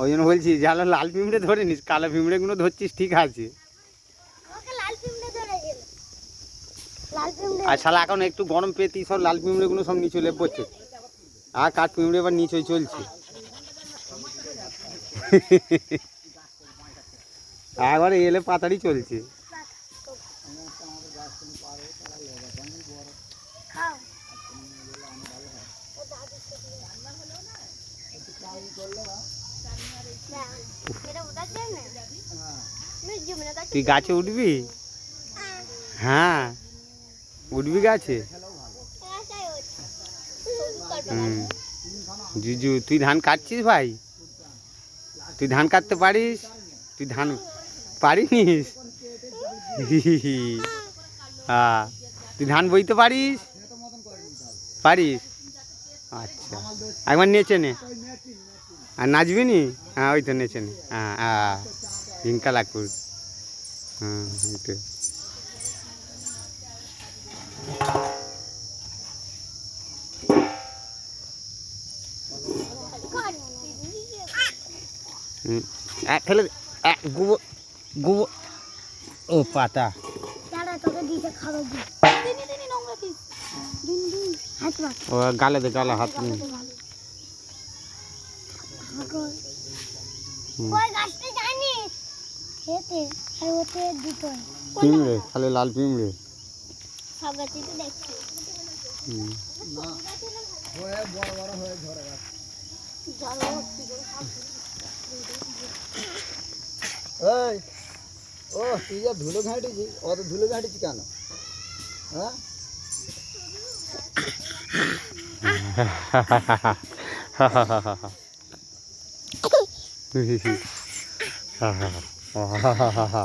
ওই জন্য বলছি যারা লাল পিঁমড়ে ধরে নিস, কালো পিঁমড়ে গুলো ধরছিস ঠিক আছে। আর শালা এখন একটু গরম পেতি সব লাল পিঁমড়ে গুলো সব নিচে লেপ পড়ছে, আর কাঠ পিঁমড়ে এবার নিচে চলছে। একবারে এলে পাতাড়ি চলছে। তুই গাছে উঠবি? হ্যাঁ উঠবি গাছে। জুজু তুই ধান কাটছিস ভাই? তুই ধান কাটতে পারিস? তুই ধান পারিস? হ্যাঁ তুই ধান বইতে পারিস? পারিস? আচ্ছা একবার নেচে নে। আর নাচবি নি? হ্যাঁ ওই তো নেচে নে। হ্যাঁ হ্যাঁ ঝিঙ্কা লাকুর। হ্যাঁ এই তো। ফেলে গোবর গোবর ও পাতা ও গালে দে, গালে হাত পিঁমড়ে, খালি লাল পিঁমড়ে। ও তুই যা ধুলো ঘাঁটিছি, অত ধুলো ঘাঁটিছি কেন? হ্যাঁ হা হা হা হা হা হা।